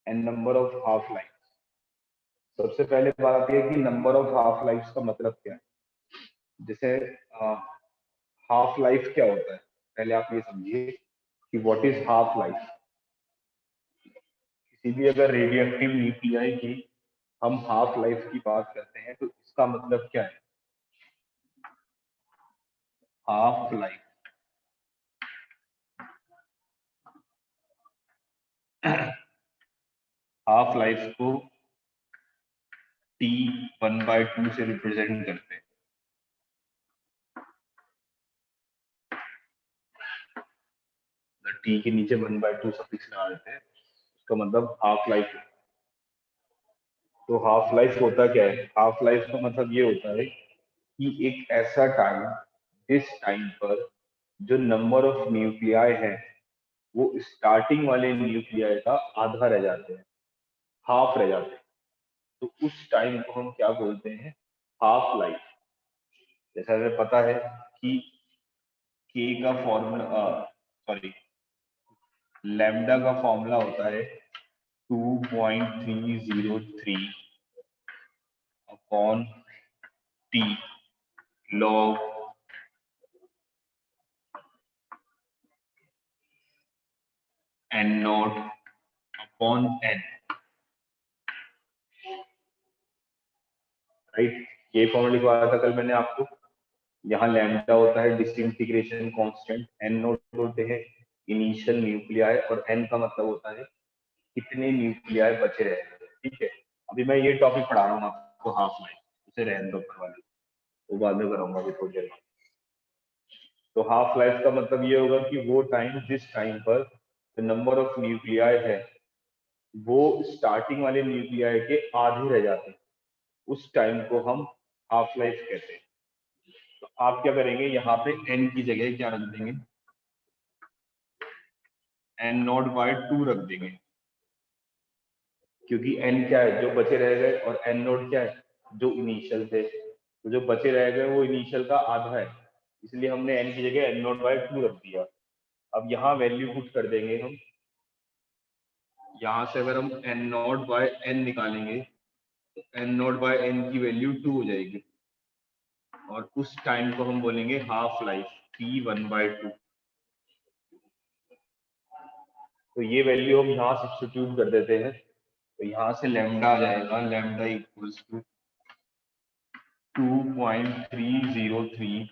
And number of half life. सबसे पहले बात आती है कि नंबर ऑफ हाफ लाइफ का मतलब क्या है। जैसे हाफ लाइफ क्या होता है, पहले आप ये समझिए कि व्हाट इज हाफ लाइफ। किसी भी अगर रेडियो एक्टिव न्यूक्लियाई की हम हाफ लाइफ की बात करते हैं तो इसका मतलब क्या है। हाफ लाइफ, हाफ लाइफ को T1/2 से रिप्रेजेंट करते हैं। टी के नीचे 1/2 सफिक्स लगा देते हैं, उसका मतलब हाफ लाइफ है। तो हाफ लाइफ होता क्या है, हाफ लाइफ का मतलब ये होता है कि एक ऐसा टाइम जिस टाइम पर जो नंबर ऑफ न्यूक्लियाई है वो स्टार्टिंग वाले न्यूक्लियाई का आधा रह जाते हैं, हाफ रह जाते हैं। तो उस टाइम को हम क्या बोलते हैं, हाफ लाइफ। जैसा हमें पता है कि के का फॉर्मूला, सॉरी, लैम्डा का फॉर्मूला होता है 2.303 upon t log N not upon N, right. ये फॉर्मूला लिखवाया था कल मैंने आपको। यहाँ लैम्डा होता है डिसइंटीग्रेशन कांस्टेंट, एन नोट होते हैं इनिशियल न्यूक्लियाई, और एन का मतलब होता है कितने न्यूक्लियाई बचे रहे हैं। ठीक है, अभी मैं ये टॉपिक पढ़ा रहा हूँ आपको हाफ लाइफ, उसे रहने दो ऊपर वाले, वो बाद में कराऊंगा अभी थोड़ी देर में। तो हाफ लाइफ का मतलब ये होगा कि वो टाइम जिस टाइम पर नंबर ऑफ न्यूक्लियाई है वो स्टार्टिंग वाले न्यूक्लियाई के आधे रह जाते हैं, उस टाइम को हम हाफ लाइफ कहते हैं। तो आप क्या करेंगे, यहाँ पे एन की जगह क्या रख देंगे, एन नॉट बाय 2 रख देंगे, क्योंकि एन क्या है, जो बचे रह गए, और एन नॉट क्या है, जो इनिशियल थे। तो जो बचे रह गए वो इनिशियल का आधा है, इसलिए हमने एन की जगह एन नॉट बाय 2 रख दिया। अब यहाँ वैल्यू पुट कर देंगे हम, यहाँ से अगर हम एन नॉट बाय एन निकालेंगे तो एन नॉट बाय एन की वैल्यू 2 हो जाएगी, और उस टाइम को हम बोलेंगे हाफ लाइफ T1/2। तो ये वैल्यू हम यहाँ सब्स्टिट्यूट कर देते हैं, तो यहाँ से लैम्डा आ जाएगा, lambda equals to 2.303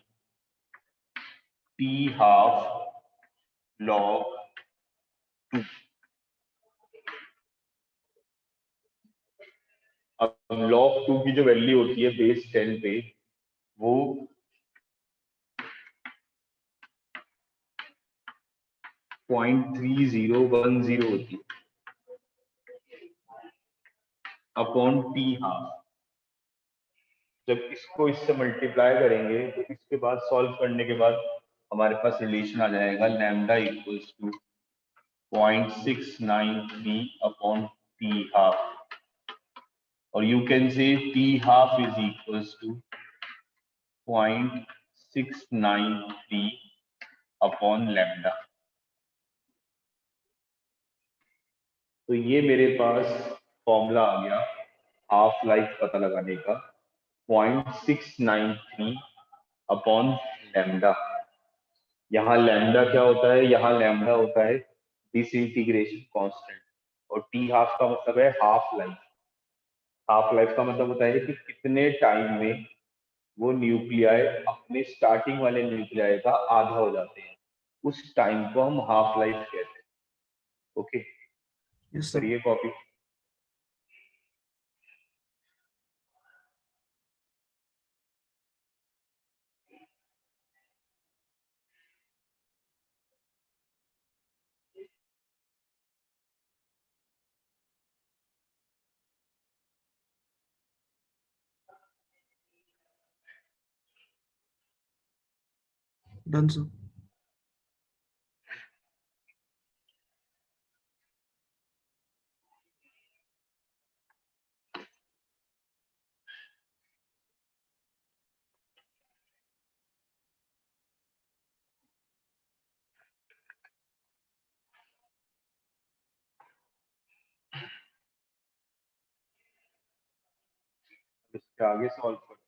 T half log 2। अब लॉग 2 की जो वैल्यू होती है बेस 10 पे, वो 0.3010 होती है अपॉन टी हाफ। जब इसको इससे मल्टीप्लाई करेंगे तो इसके बाद सॉल्व करने के बाद हमारे पास रिलेशन आ जाएगा lambda equals to 0.693 upon T half, और you can say T half is equals to 0.693 upon lambda. तो ये मेरे पास फॉर्मूला आ गया हाफ लाइफ पता लगाने का, 0.693 अपॉन लैम्डा। यहाँ लैम्डा क्या होता है, यहाँ लैम्डा होता है डिसइंटीग्रेशन कांस्टेंट, और टी हाफ का मतलब है हाफ लाइफ। हाफ लाइफ का मतलब होता है कि कितने टाइम में वो न्यूक्लियाई अपने स्टार्टिंग वाले न्यूक्लियाई का आधा हो जाते हैं, उस टाइम को हम हाफ लाइफ कहते हैं। Okay, yes sir. करिए कॉपी। Done sir. क्या आगे सॉल्व करते हैं।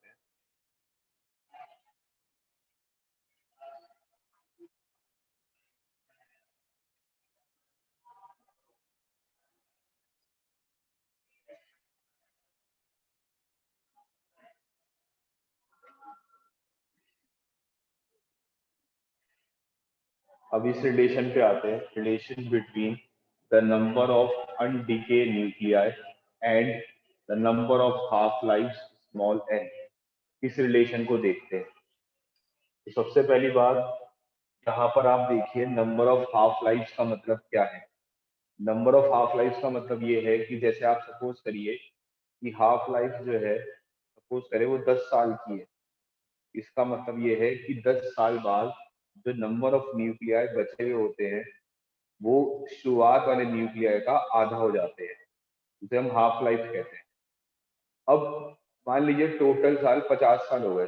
अब इस रिलेशन पे आते हैं, relation between the number of undecay nuclei and the number of half life small N. इस रिलेशन को देखते हैं। तो सबसे पहली बात, यहाँ पर आप देखिए नंबर ऑफ हाफ लाइफ का मतलब क्या है। नंबर ऑफ हाफ लाइफ का मतलब ये है कि जैसे आप सपोज करिए कि हाफ लाइफ जो है, सपोज करें वो 10 साल की है। इसका मतलब ये है कि 10 साल बाद जो नंबर ऑफ न्यूक्लियाई बचे हुए होते हैं वो शुरुआत वाले न्यूक्लियाई का आधा हो जाते हैं, जिसे हम हाफ लाइफ कहते हैं। अब मान लीजिए टोटल साल 50 साल हो गए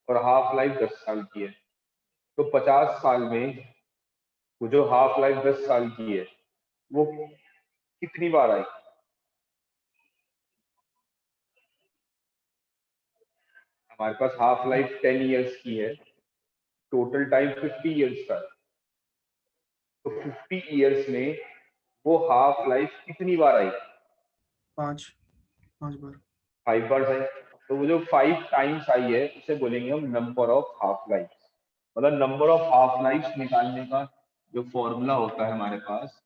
और हाफ लाइफ 10 साल की है, तो 50 साल में वो जो हाफ लाइफ 10 साल की है वो कितनी बार आई। हमारे पास हाफ लाइफ 10 इयर्स की है, टोटल टाइम 50 इयर्स का। तो 50 इयर्स में वो हाफ लाइफ कितनी बार आई। 5 बार। 5 बार आई। तो वो जो 5 टाइम्स आई है उसे बोलेंगे हम नंबर ऑफ हाफ लाइफ। मतलब नंबर ऑफ हाफ लाइफ निकालने का जो फॉर्मूला होता है हमारे पास,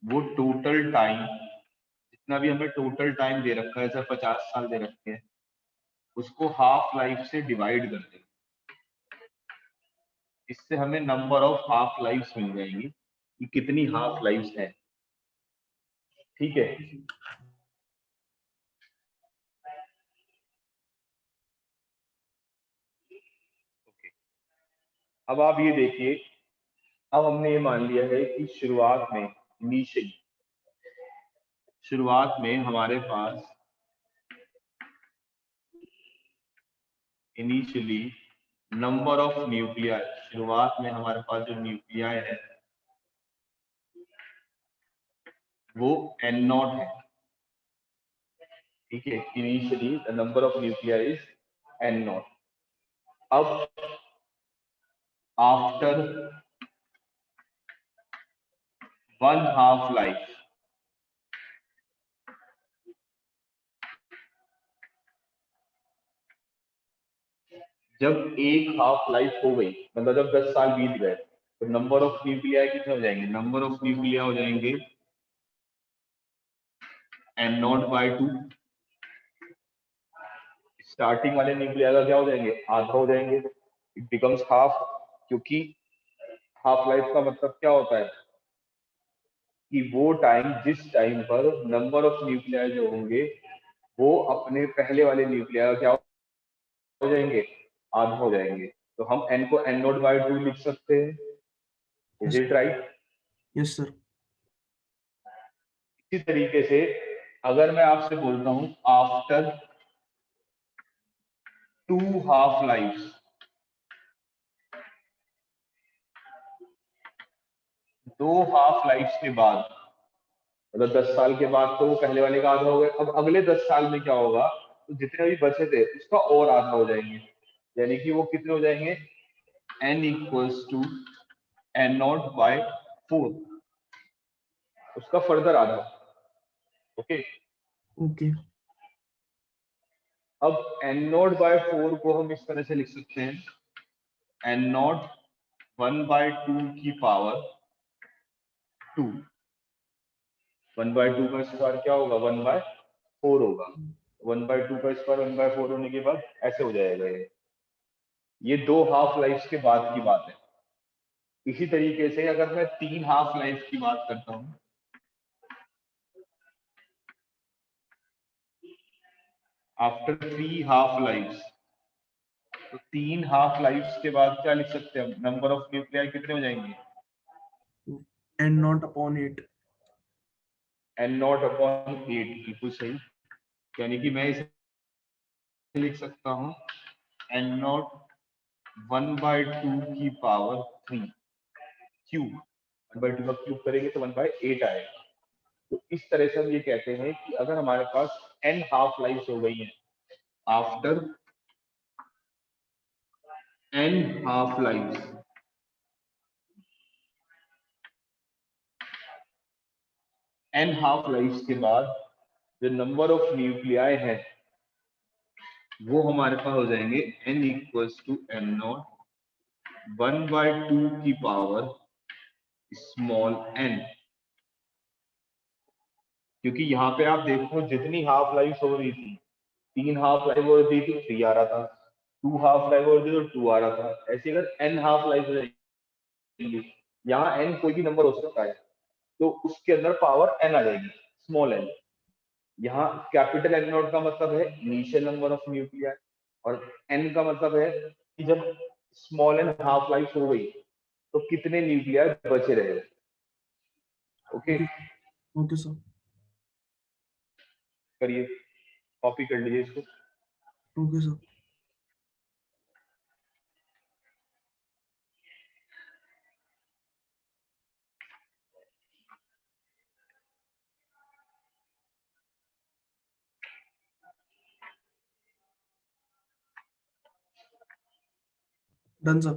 वो टोटल टाइम, जितना भी हमें टोटल टाइम दे रखा है, जैसे 50 साल दे रखे हैं, उसको हाफ लाइफ से डिवाइड कर देंगे। इससे हमें नंबर ऑफ हाफ लाइफ मिल जाएंगी कि कितनी हाफ लाइफ है। ठीक है। अब आप ये देखिए, अब हमने ये मान लिया है कि शुरुआत में, इनिशियली शुरुआत में हमारे पास इनिशियली नंबर ऑफ न्यूक्लियाई, शुरुआत में हमारे पास जो न्यूक्लियाई है वो एन नॉट है। ठीक है, initially the number of nuclei is an not. अब आफ्टर 1 हाफ लाइफ, जब एक हाफ लाइफ हो गई, मतलब जब 10 साल बीत गए, तो नंबर ऑफ न्यूक्लियाई कितने हो जाएंगे। नंबर ऑफ न्यूक्लिया हो जाएंगे एन नॉट बाई 2। स्टार्टिंग वाले न्यूक्लिया का क्या हो जाएंगे, आधा हो जाएंगे, इट बिकम्स हाफ। क्योंकि हाफ लाइफ का मतलब क्या होता है कि वो टाइम, जिस टाइम पर नंबर ऑफ न्यूक्लिया जो होंगे वो अपने पहले वाले न्यूक्लिया क्या हो जाएंगे, आधा हो जाएंगे। तो हम एन को एन नॉट बाई 2 लिख सकते हैं। Is it right? Yes sir. इसी तरीके से अगर मैं आपसे बोलता हूं after 2 half life, 2 half life के बाद, मतलब 10 साल के बाद तो वो पहले वाले का आधा हो गया। अब अगले 10 साल में क्या होगा, तो जितने भी बचे थे उसका और आधा हो जाएंगे, यानी कि वो कितने हो जाएंगे, n equals to N naught by 4, उसका फर्दर आधा। ओके। ओके। अब एन नॉट बाय 4 को हम इस तरह से लिख सकते हैं, एन नॉट 1/2 की पावर 2। 1/2 का स्क्वायर क्या होगा, 1/4 होगा। 1/2 का स्क्वायर 1/4 होने के बाद ऐसे हो जाएगा। ये 2 हाफ लाइफ के बाद की बात है। इसी तरीके से अगर मैं 3 हाफ लाइफ की बात करता हूँ, आफ्टर 3 हाफ लाइफ, तो 3 हाफ लाइफ के बाद क्या लिख सकते हैं, नंबर ऑफ न्यूक्लियाई कितने हो जाएंगे, N not upon 8। N not upon 8, बिल्कुल सही। यानी कि मैं इसे लिख सकता हूँ एन नॉट 1/2 की पावर 3 क्यूब। 1/2 का क्यूब करेंगे तो 1/8 आएगा। तो इस तरह से हम ये कहते हैं कि अगर हमारे पास n हाफ लाइफ हो गई है after n half life, n half life के बाद जो नंबर ऑफ न्यूक्लियाई है वो हमारे पास हो जाएंगे n equals to N naught 1/2 की पावर स्मॉल n, क्योंकि यहाँ पे आप देखो जितनी हाफ लाइफ हो रही थी, 3 हाफ लाइफ हो रही थी 3 आ रहा था, 2 हाफ लाइफ हो रही थी तो 2 आ रहा था। ऐसे अगर n हाफ लाइफ हो जाएगी, यहाँ n कोई भी नंबर हो सकता है तो उसके अंदर पावर n आ जाएगी स्मॉल n। यहाँ कैपिटल N नॉट का मतलब है इनिशियल नंबर ऑफ न्यूक्लियाई और n का मतलब है कि जब स्मॉल n हाफ लाइफ हो गई तो कितने न्यूक्लियाई बचे रहे। Okay, okay sir. करिए, कॉपी कर लीजिए इसको। Okay sir. Done sir.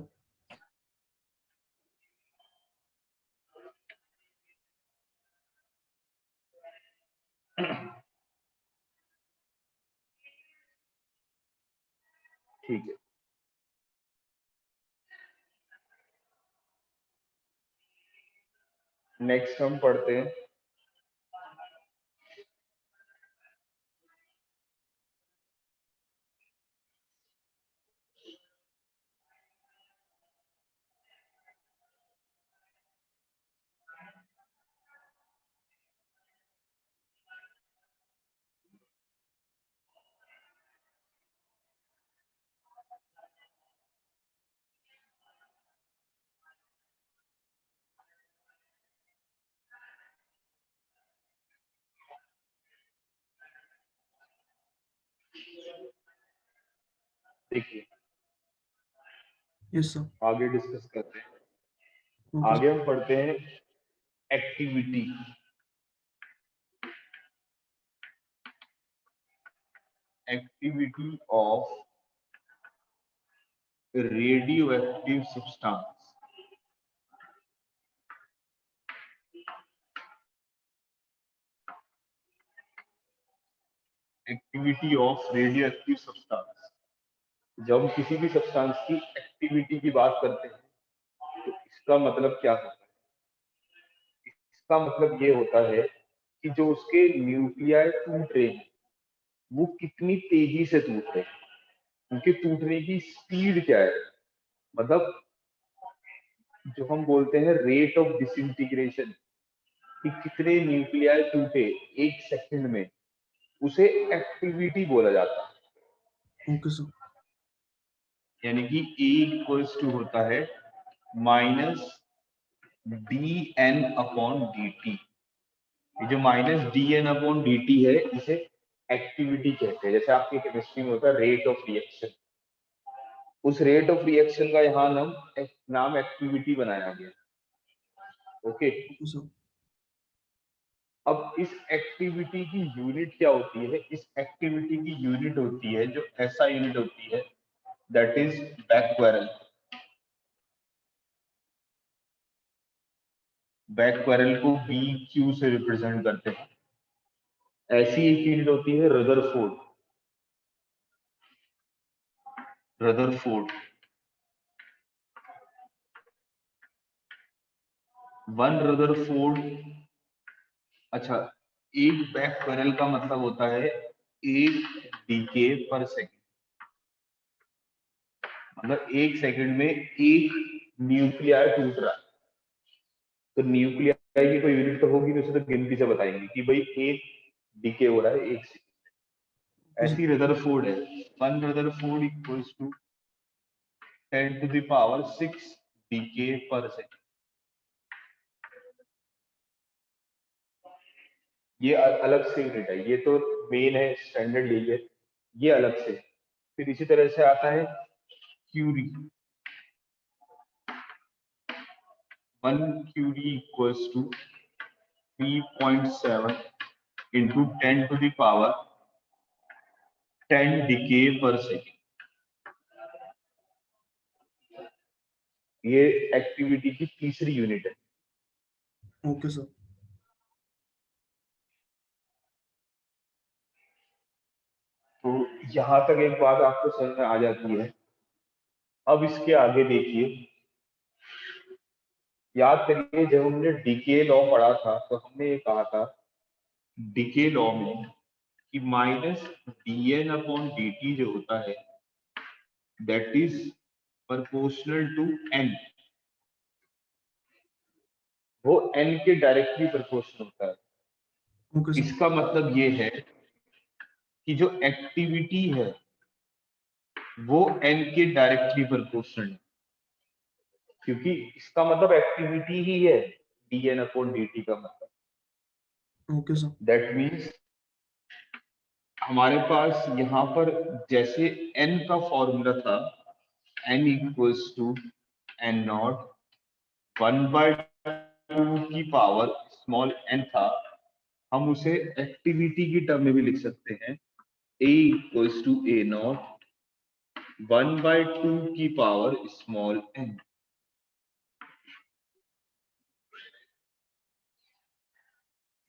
ठीक है, नेक्स्ट हम पढ़ते हैं देखिए, यस सर। आगे डिस्कस करते हैं। ओके आगे हम पढ़ते हैं activity. Activity of radio active substance. Activity of radio active substance, जब हम किसी भी सब्सटेंस की एक्टिविटी की बात करते हैं तो इसका मतलब क्या होता है? इसका मतलब ये होता है कि जो उसके न्यूक्लियाई टूट रहे हैं वो कितनी तेजी से टूट रहे हैं, उनके टूटने की स्पीड क्या है। मतलब जो हम बोलते हैं रेट ऑफ डिसइंटीग्रेशन, कि कितने न्यूक्लियाई टूटे एक सेकंड में, उसे एक्टिविटी बोला जाता है। Okay sir. यानी कि E इक्वल्स टू होता है माइनस dN/dt। ये जो माइनस dN/dt है इसे एक्टिविटी कहते हैं। जैसे आपके केमिस्ट्री में होता है रेट ऑफ रिएक्शन, उस रेट ऑफ रिएक्शन का यहाँ नाम एक्टिविटी बनाया गया। Okay, okay sir. अब इस एक्टिविटी की यूनिट क्या होती है? इस एक्टिविटी की यूनिट होती है जो ऐसा यूनिट होती है दैट इज बैकवेरल। बैकवेरल को BQ से रिप्रेजेंट करते हैं। ऐसी एक यूनिट होती है रदरफोर्ड। Rutherford, one Rutherford. अच्छा, एक बैकवेरल का मतलब होता है 1 डीके पर सेकंड, मतलब 1 सेकंड में 1 न्यूक्लियाई टूट रहा है। तो न्यूक्लियाई की कोई यूनिट तो होगी, तो उसे तो गिनती से बताएंगे कि भाई 1 डीके हो रहा है 1 सेकंड। Okay sir. ऐसी रदरफोर्ड है, one Rutherford equals to 10⁶ decay per second. ये अलग से यूनिट है, ये तो मेन है, स्टैंडर्ड यही है, ये अलग से। फिर इसी तरह से आता है curie. 1 curie equals to 3.7 into 10 to the power 10 decay per second। ये एक्टिविटी की तीसरी यूनिट है। Okay sir. तो यहाँ तक एक बात आपको समझ में आ जाती है। अब इसके आगे देखिए, याद करिए जब हमने डीके लॉ पढ़ा था तो हमने ये कहा था डीके लॉ में कि माइनस dn अपॉन dt जो होता है that is proportional to n, वो n के डायरेक्टली प्रोपोर्शनल होता है। Okay sir. इसका मतलब ये है कि जो एक्टिविटी है वो n के डायरेक्टली प्रोपोर्शनल है, क्योंकि इसका मतलब एक्टिविटी ही है dn अपॉन dt का मतलब। Okay sir. दैट मीन्स हमारे पास यहाँ पर जैसे n का फॉर्मूला था n equals to n naught 1/2 की पावर स्मॉल n था, हम उसे एक्टिविटी की टर्म में भी लिख सकते हैं a equals to a naught 1/2 की पावर स्मॉल n।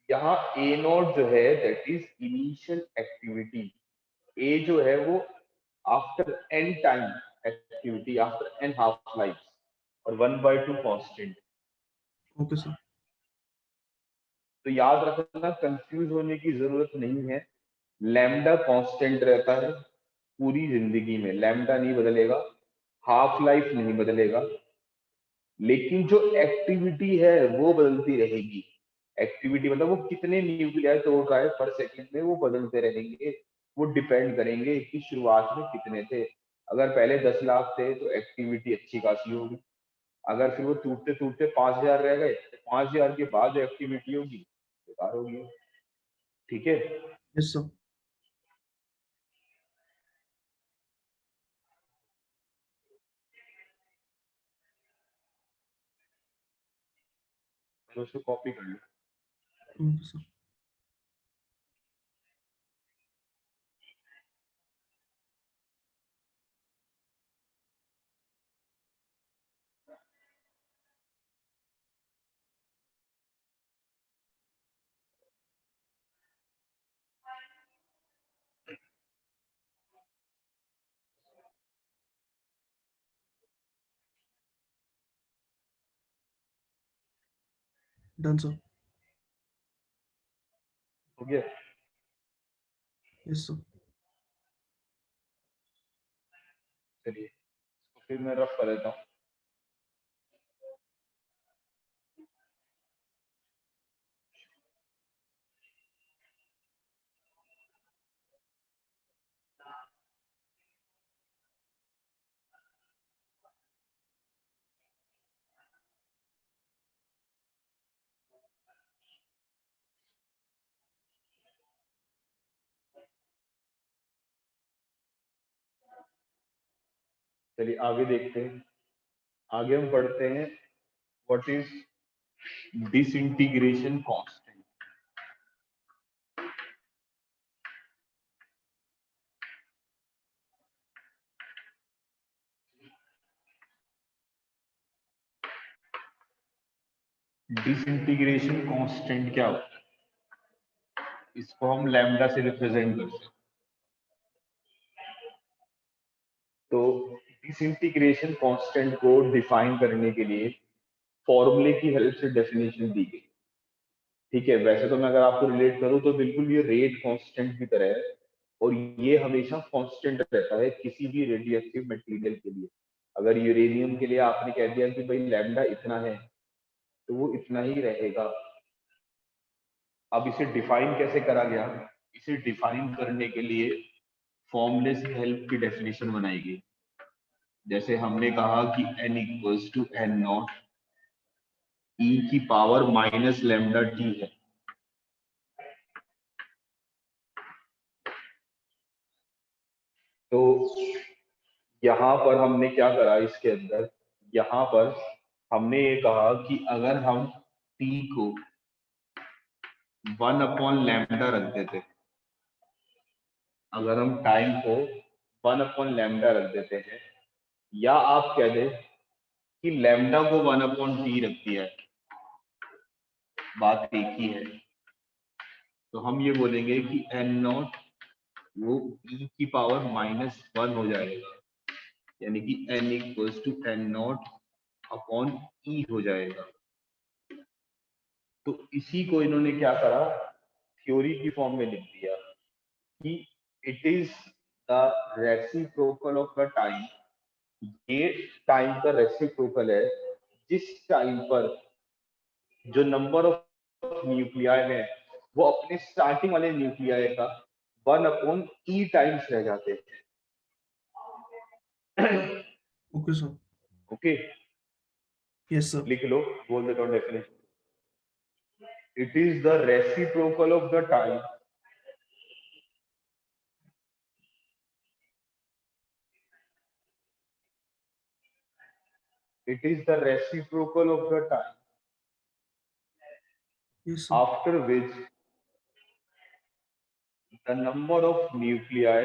यहाँ a नॉट जो है that is initial activity, a जो है वो after n time activity, after n half life, और 1/2 कांस्टेंट। Okay sir. तो याद रखना, कंफ्यूज होने की जरूरत नहीं है। लैम्डा कांस्टेंट रहता है पूरी जिंदगी में, लैम्डा नहीं बदलेगा, हाफ लाइफ नहीं बदलेगा, लेकिन जो एक्टिविटी है वो बदलती रहेगी। एक्टिविटी मतलब वो कितने न्यूक्लियाई तोड़ रहा है पर सेकंड में, वो बदलते रहेंगे। वो डिपेंड करेंगे कि शुरुआत में कितने थे। अगर पहले 10 लाख थे तो एक्टिविटी अच्छी खासी होगी। अगर फिर वो टूटते टूटते 5,000 रह गए तो 5,000 के बाद जो एक्टिविटी होगी बेकार होगी। ठीक है। Yes sir. तो उसको कॉपी कर लो। Okay sir. Done sir. हो गया। Yes sir. चलिए इसको फिर मैं रफ कर देता हूँ। चलिए आगे देखते हैं। आगे हम पढ़ते हैं what is disintegration constant. Disintegration constant क्या होता है? इसको हम लैम्डा से रिप्रेजेंट करते हैं। तो डिसइंटीग्रेशन कांस्टेंट को डिफाइन करने के लिए फॉर्मूले की हेल्प से डेफिनेशन दी गई। ठीक है, वैसे तो मैं अगर आपको रिलेट करूं तो बिल्कुल ये रेट कांस्टेंट की तरह है, और ये हमेशा कांस्टेंट रहता है किसी भी रेडियोएक्टिव मटेरियल के लिए। अगर यूरेनियम के लिए आपने कह दिया कि भाई लैम्डा इतना है तो वो इतना ही रहेगा। अब इसे डिफाइन कैसे करा गया? इसे डिफाइन करने के लिए फॉर्मूले से हेल्प की डेफिनेशन बनाई गई। जैसे हमने कहा कि n equals to n naught e की पावर माइनस लैम्डा t है। तो यहाँ पर हमने क्या करा इसके अंदर, यहाँ पर हमने ये कहा कि अगर हम t को 1 अपॉन लैम्डा रख देते, अगर हम टाइम को 1 अपॉन लैम्डा रख देते हैं, या आप कह दें कि लैम्डा को 1 अपॉन टी रख दिया है, बात एक ही है, तो हम ये बोलेंगे कि एन नॉट वो e की पावर -1 हो जाएगा, यानी कि n equals to N not upon e हो जाएगा। तो इसी को इन्होंने क्या करा, थ्योरी की फॉर्म में लिख दिया कि it is the reciprocal of the time. ये टाइम का रेसिप्रोकल है, जिस टाइम पर जो नंबर ऑफ न्यूक्लियाई है वो अपने स्टार्टिंग वाले न्यूक्लियाई का 1 अपॉन ई टाइम्स रह जाते हैं। Okay sir. Okay, yes sir. लिख लो, बोल देता हूँ definition. It is the reciprocal of the time it is the reciprocal of the time yes sir. after which the number of nuclei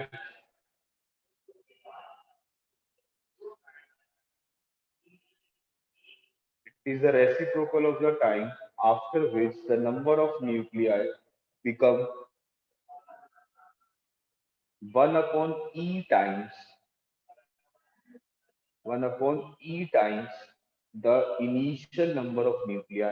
is the reciprocal of the time after which the number of nuclei become 1 upon e times 1 upon e times the initial number of nuclei।